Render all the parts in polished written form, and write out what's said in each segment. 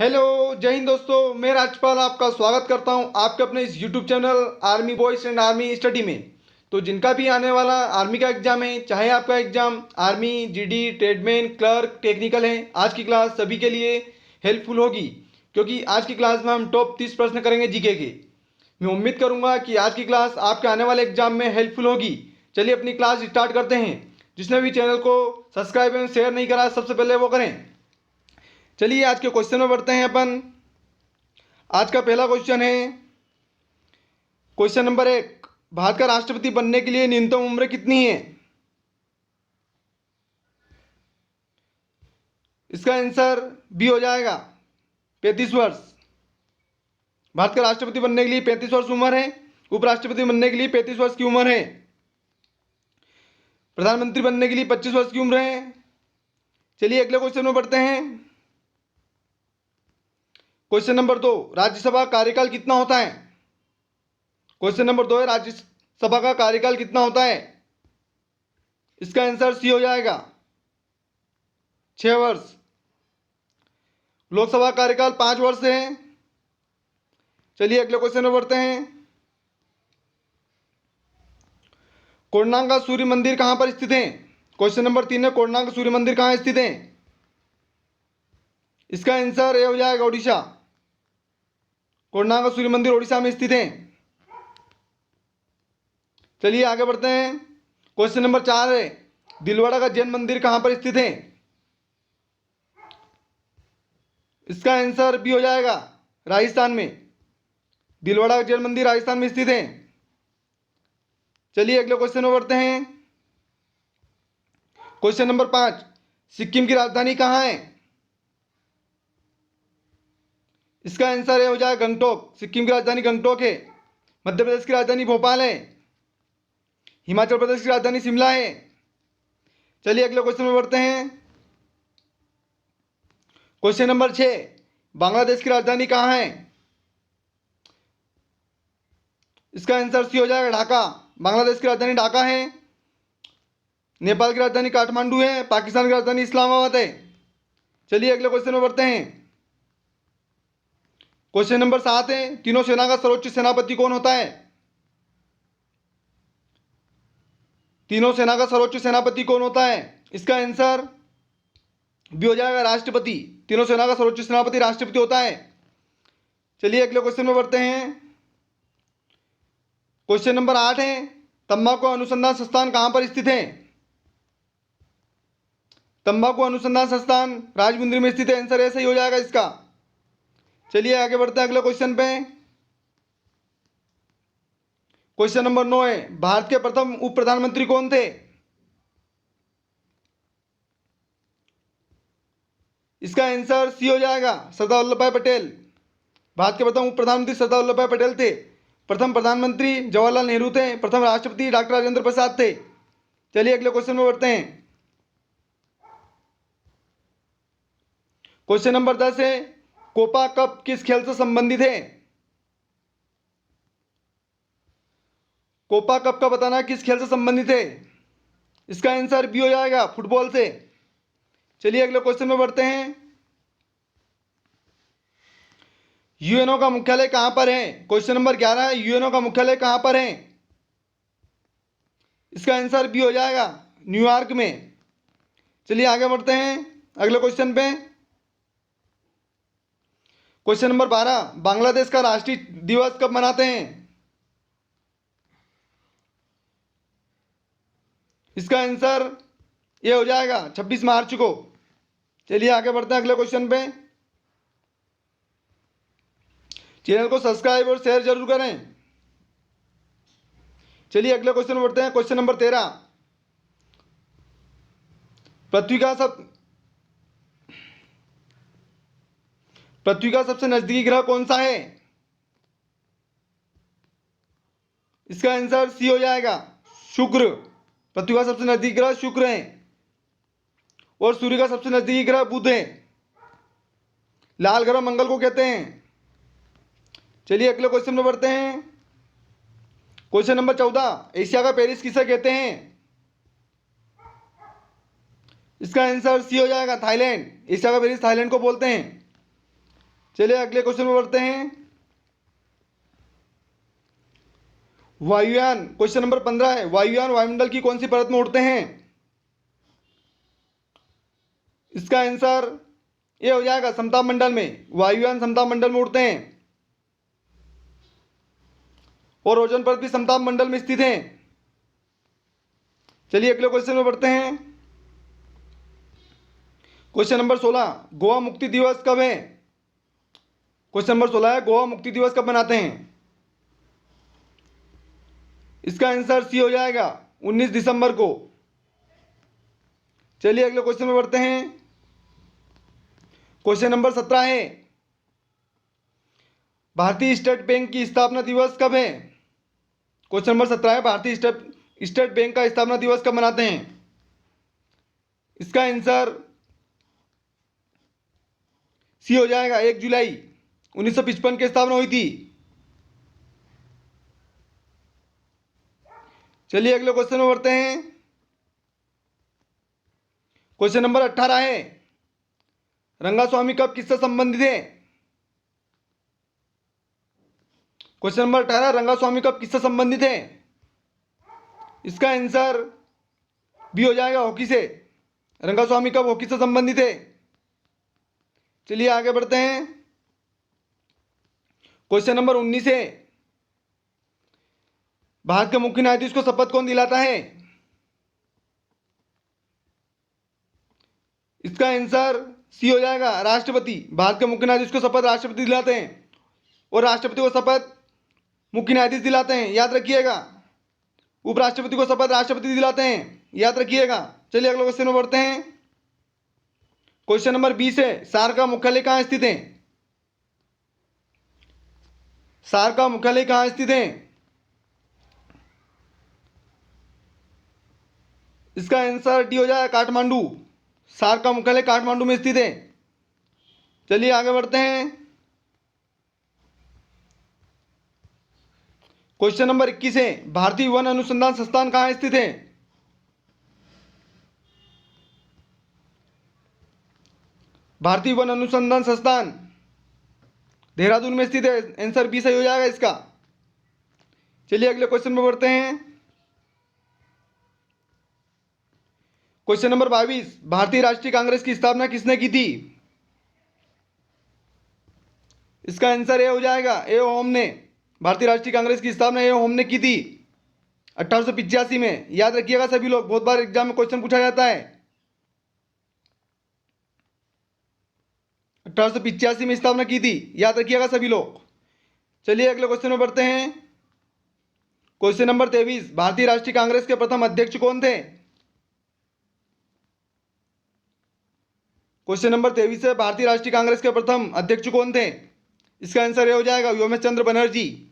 Hello, जय हिंद दोस्तों। मैं राजपाल आपका स्वागत करता हूं आपके अपने इस YouTube channel army boys and army study में। तो जिनका भी आने वाला आर्मी का एग्जाम है, चाहे आपका exam army, GD, tradesman, clerk, technical है, आज की क्लास सभी के लिए हेल्पफुल होगी, क्योंकि आज की क्लास में हम टॉप 30 प्रश्न करेंगे जीके के। मैं उम्मीद करूंगा कि आज की क्लास आपके आने वाले एग्जाम में हेल्पफुल होगी। चलिए अपनी क्लास स्टार्ट करते हैं। जिसने भी चैनल को सब्सक्राइब एंड शेयर नहीं करा, सबसे पहले वो करें। चलिए आज के क्वेश्चन में बढ़ते हैं अपन। आज का पहला क्वेश्चन है, क्वेश्चन नंबर 1। भारत का राष्ट्रपति बनने के लिए न्यूनतम उम्र कितनी है? इसका आंसर बी हो जाएगा 35 वर्ष। भारत का राष्ट्रपति बनने के लिए 35 वर्ष उम्र है। उपराष्ट्रपति बनने के लिए 35 वर्ष की उम्र है। प्रधानमंत्री बनने के लिए 25 वर्ष की उम्र है। चलिए अगले क्वेश्चन में बढ़ते हैं। क्वेश्चन नंबर 2, राज्यसभा कार्यकाल कितना होता है? क्वेश्चन नंबर 2 है, राज्यसभा का कार्यकाल कितना होता है? इसका आंसर सी हो जाएगा 6 वर्ष। लोकसभा कार्यकाल 5 वर्ष है। चलिए अगले क्वेश्चन में बढ़ते हैं। कोणार्क का सूर्य मंदिर कहां पर स्थित है? क्वेश्चन नंबर 3 है, कोणार्क का सूर्य मंदिर कहां स्थित है? इसका आंसर ए हो जाएगा ओडिशा। कोणार्क का सूर्य मंदिर ओडिशा में स्थित है। चलिए आगे बढ़ते हैं। क्वेश्चन नंबर 4 है, दिलवाड़ा का जैन मंदिर कहां पर स्थित है? इसका आंसर बी हो जाएगा राजस्थान में। दिलवाड़ा का जैन मंदिर राजस्थान में स्थित है। चलिए अगले क्वेश्चन में बढ़ते हैं। क्वेश्चन नंबर 5, सिक्किम की राजधानी कहां है? इसका आंसर हो जाएगा गंगटोक। सिक्किम की राजधानी गंगटोक है। मध्य प्रदेश की राजधानी भोपाल है। हिमाचल प्रदेश की राजधानी शिमला है। चलिए अगले क्वेश्चन में बढ़ते हैं। क्वेश्चन नंबर 6, बांग्लादेश की राजधानी कहां है? इसका आंसर सी हो जाएगा ढाका। बांग्लादेश की राजधानी ढाका है। नेपाल की राजधानी काठमांडू है। पाकिस्तान की राजधानी इस्लामाबाद है। चलिए अगले क्वेश्चन में बढ़ते हैं। क्वेश्चन नंबर 7 है, तीनों सेना का सर्वोच्च सेनापति कौन होता है? तीनों सेना का सर्वोच्च सेनापति कौन होता है? इसका आंसर बी हो जाएगा राष्ट्रपति। तीनों सेना का सर्वोच्च सेनापति राष्ट्रपति होता है। चलिए अगले क्वेश्चन में बढ़ते हैं। क्वेश्चन नंबर 8 है, तंबाकू अनुसंधान संस्थान कहां पर स्थित है? तंबाकू अनुसंधान संस्थान राजमुंद्री में स्थित है। आंसर ऐसा ही हो जाएगा इसका। चलिए आगे बढ़ते हैं अगले क्वेश्चन पे। क्वेश्चन नंबर 9 है, भारत के प्रथम उप प्रधानमंत्री कौन थे? इसका आंसर सी हो जाएगा सरदार वल्लभ भाई पटेल। भारत के प्रथम उप प्रधानमंत्री सरदार वल्लभ भाई पटेल थे। प्रथम प्रधानमंत्री जवाहरलाल नेहरू थे। प्रथम राष्ट्रपति डॉक्टर राजेंद्र प्रसाद थे। चलिए अगले क्वेश्चन में बढ़ते हैं। क्वेश्चन नंबर 10 है, कोपा कप किस खेल से संबंधित है? कोपा कप का बताना किस खेल से संबंधित है? इसका आंसर बी हो जाएगा फुटबॉल से। चलिए अगले क्वेश्चन में बढ़ते हैं। यूएनओ का मुख्यालय कहां पर है? क्वेश्चन नंबर 11 है, यूएनओ का मुख्यालय कहां पर है? इसका आंसर बी हो जाएगा न्यूयॉर्क में। चलिए आगे बढ़ते हैं अगले क्वेश्चन पे। क्वेश्चन नंबर 12, बांग्लादेश का राष्ट्रीय दिवस कब मनाते हैं? इसका आंसर ये हो जाएगा 26 मार्च को। चलिए आगे बढ़ते हैं अगले क्वेश्चन पे। चैनल को सब्सक्राइब और शेयर जरूर करें। चलिए अगले क्वेश्चन में बढ़ते हैं। क्वेश्चन नंबर 13, पृथ्वी का सबसे नजदीकी ग्रह कौन सा है? इसका आंसर सी हो जाएगा शुक्र। पृथ्वी का सबसे नजदीकी ग्रह शुक्र है और सूर्य का सबसे नजदीकी ग्रह बुध है। लाल ग्रह मंगल को कहते हैं। चलिए अगले क्वेश्चन में बढ़ते हैं। क्वेश्चन नंबर 14, एशिया का पेरिस किसे कहते हैं? इसका आंसर सी हो जाएगा थाईलैंड। एशिया का पेरिस थाईलैंड को बोलते हैं। चलिए अगले क्वेश्चन में बढ़ते हैं। वायुयान, क्वेश्चन नंबर 15 है, वायुयान वायुमंडल की कौन सी परत में उड़ते हैं? इसका आंसर ये हो जाएगा समताप मंडल में। वायुयान समताप मंडल में उड़ते हैं और ओजोन परत भी समताप मंडल में स्थित है। चलिए अगले क्वेश्चन में बढ़ते हैं। क्वेश्चन नंबर 16, गोवा मुक्ति दिवस कब है? क्वेश्चन नंबर 16 है, गोवा मुक्ति दिवस कब मनाते हैं? इसका आंसर सी हो जाएगा 19 दिसंबर को। चलिए अगले क्वेश्चन में बढ़ते हैं। क्वेश्चन नंबर 17 है, भारतीय स्टेट बैंक की स्थापना दिवस कब है? क्वेश्चन नंबर 17 है, भारतीय स्टेट बैंक का स्थापना दिवस कब मनाते हैं? इसका आंसर सी हो जाएगा 1 जुलाई 1955 की स्थापना हुई थी। चलिए अगले क्वेश्चन में बढ़ते हैं। क्वेश्चन नंबर 18 है, रंगास्वामी कब किससे संबंधित है? क्वेश्चन नंबर 18, रंगास्वामी कब किससे संबंधित है? इसका आंसर बी हो जाएगा हॉकी से। रंगास्वामी कब हॉकी से संबंधित है? चलिए आगे बढ़ते हैं। क्वेश्चन नंबर 19 है, भारत के मुख्य न्यायाधीश को शपथ कौन दिलाता है? इसका आंसर सी हो जाएगा राष्ट्रपति। भारत के मुख्य न्यायाधीश को शपथ राष्ट्रपति दिलाते हैं और राष्ट्रपति को शपथ मुख्य न्यायाधीश दिलाते हैं, याद रखिएगा। उपराष्ट्रपति को शपथ राष्ट्रपति दिलाते हैं, याद रखिएगा। चलिए अगले क्वेश्चन में बढ़ते हैं। क्वेश्चन नंबर 20 है, सार का मुख्यालय कहाँ स्थित है? सार का मुख्यालय कहाँ स्थित है? इसका आंसर डी हो जाएगा काठमांडू। सार का मुख्यालय काठमांडू में स्थित है। चलिए आगे बढ़ते हैं। क्वेश्चन नंबर 21 है, भारतीय वन अनुसंधान संस्थान कहाँ स्थित है? भारतीय वन अनुसंधान संस्थान देहरादून में स्थित है। आंसर बी सही हो जाएगा इसका। चलिए अगले क्वेश्चन में बढ़ते हैं। क्वेश्चन नंबर 22, भारतीय राष्ट्रीय कांग्रेस की स्थापना किसने की थी? इसका आंसर ए हो जाएगा ए होम ने। भारतीय राष्ट्रीय कांग्रेस की स्थापना ए होम ने की थी 1885 में। याद रखिएगा सभी लोग, बहुत बार एग्जाम में क्वेश्चन पूछा जाता है। 1885 में स्थापना की थी, याद रखिएगा सभी लोग। चलिए अगले क्वेश्चन में बढ़ते हैं। क्वेश्चन नंबर 23, भारतीय राष्ट्रीय कांग्रेस के प्रथम अध्यक्ष कौन थे? क्वेश्चन नंबर 23 है, भारतीय राष्ट्रीय कांग्रेस के प्रथम अध्यक्ष कौन थे? इसका आंसर ये हो जाएगा व्योमेश चंद्र बनर्जी।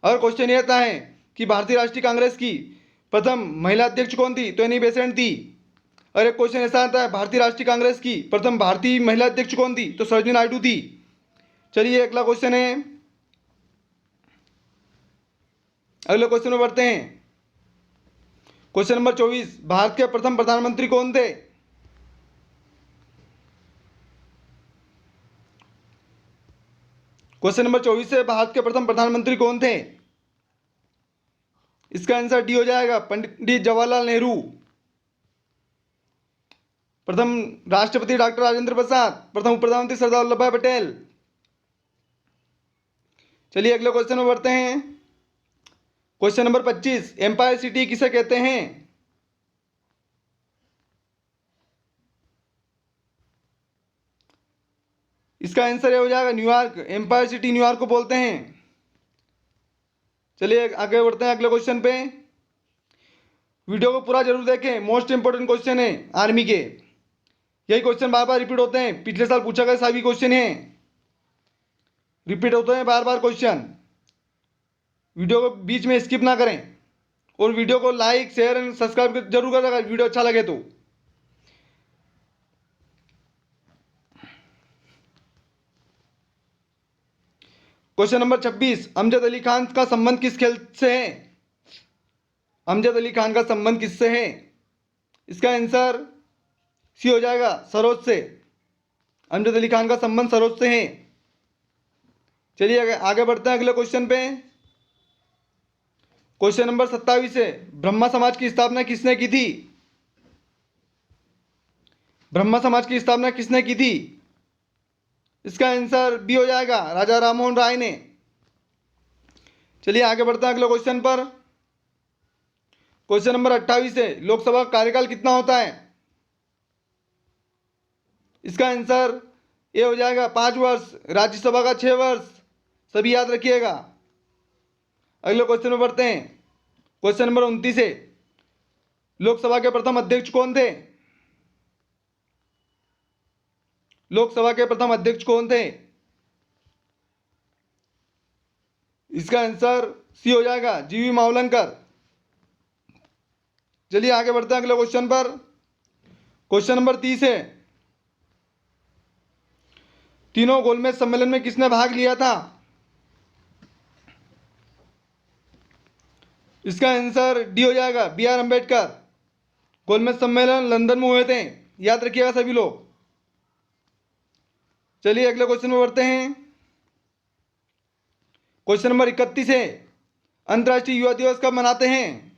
और क्वेश्चन ये आता है कि भारतीय राष्ट्रीय कांग्रेस की प्रथम महिला अध्यक्ष कौन थी? तो एनी बेसेंट थी। और एक क्वेश्चन ऐसा आता है, भारतीय राष्ट्रीय कांग्रेस की प्रथम भारतीय महिला अध्यक्ष कौन थी? तो सरोजिनी नायडू थी। चलिए अगला क्वेश्चन है, अगले क्वेश्चन में बढ़ते हैं। क्वेश्चन नंबर 24, भारत के प्रथम प्रधानमंत्री कौन थे? क्वेश्चन नंबर 24 है, भारत के प्रथम प्रधानमंत्री कौन थे? इसका आंसर डी हो जाएगा पंडित जवाहरलाल नेहरू। प्रथम राष्ट्रपति डॉक्टर राजेंद्र प्रसाद, प्रथम प्रधानमंत्री सरदार वल्लभ भाई पटेल। चलिए अगले क्वेश्चन में बढ़ते हैं। क्वेश्चन नंबर 25, एम्पायर सिटी किसे कहते हैं? इसका आंसर ये हो जाएगा न्यूयॉर्क। एम्पायर सिटी न्यूयॉर्क को बोलते हैं। चलिए आगे बढ़ते हैं अगले क्वेश्चन पे। वीडियो को पूरा जरूर देखें, मोस्ट इंपोर्टेंट क्वेश्चन है आर्मी के। यही क्वेश्चन बार बार रिपीट होते हैं, पिछले साल पूछा गया सभी क्वेश्चन है, रिपीट होते हैं बार बार क्वेश्चन। वीडियो को बीच में स्किप ना करें और वीडियो को लाइक शेयर एंड सब्सक्राइब जरूर करें अगर वीडियो अच्छा लगे तो। क्वेश्चन नंबर 26, अमजद अली खान का संबंध किस खेल से है? अमजद अली खान का संबंध किससे है? इसका आंसर सी हो जाएगा सरोज से। अमजद अली खान का संबंध सरोज से है। चलिए आगे बढ़ते हैं अगले क्वेश्चन पे। क्वेश्चन नंबर 27 है, ब्रह्मा समाज की स्थापना किसने की थी? ब्रह्मा समाज की स्थापना किसने की थी? इसका आंसर बी हो जाएगा, राजा राममोहन राय ने। चलिए आगे बढ़ते हैं अगले क्वेश्चन पर। क्वेश्चन नंबर 28 है, लोकसभा का कार्यकाल कितना होता है? इसका आंसर ए हो जाएगा 5 वर्ष, राज्यसभा का 6 वर्ष। सभी याद रखिएगा। अगले क्वेश्चन में बढ़ते हैं। क्वेश्चन नंबर 29 है, लोकसभा के प्रथम अध्यक्ष कौन थे? लोकसभा के प्रथम अध्यक्ष कौन थे? इसका आंसर सी हो जाएगा, जीवी मावलंकर। चलिए आगे बढ़ते हैं अगले क्वेश्चन पर। क्वेश्चन नंबर 30 है, तीनों गोलमेज सम्मेलन में किसने भाग लिया था? इसका आंसर डी हो जाएगा, बी आर अम्बेडकर। गोलमेज सम्मेलन लंदन में हुए थे, याद रखिएगा सभी लोग। चलिए अगले क्वेश्चन में बढ़ते हैं। क्वेश्चन नंबर 31 है, अंतर्राष्ट्रीय युवा दिवस कब मनाते हैं?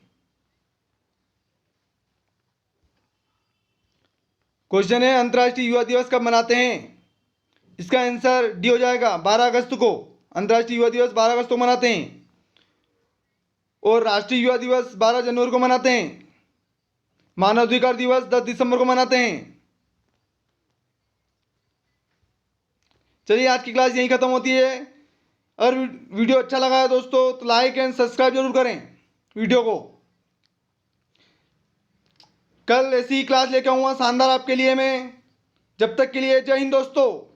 क्वेश्चन है, अंतर्राष्ट्रीय युवा दिवस कब मनाते हैं? इसका आंसर डी हो जाएगा, 12 अगस्त को। अंतर्राष्ट्रीय युवा दिवस 12 अगस्त को मनाते हैं। और राष्ट्रीय युवा दिवस 12 जनवरी को मनाते हैं। मानवाधिकार दिवस 10 दिसंबर को मनाते हैं। चलिए आज की क्लास यहीं खत्म होती है। अगर वीडियो अच्छा लगा है दोस्तों तो लाइक एंड सब्सक्राइब जरूर करें वीडियो को। कल ऐसी ही क्लास लेके आऊँगा शानदार आपके लिए मैं। जब तक के लिए जय हिंद दोस्तों।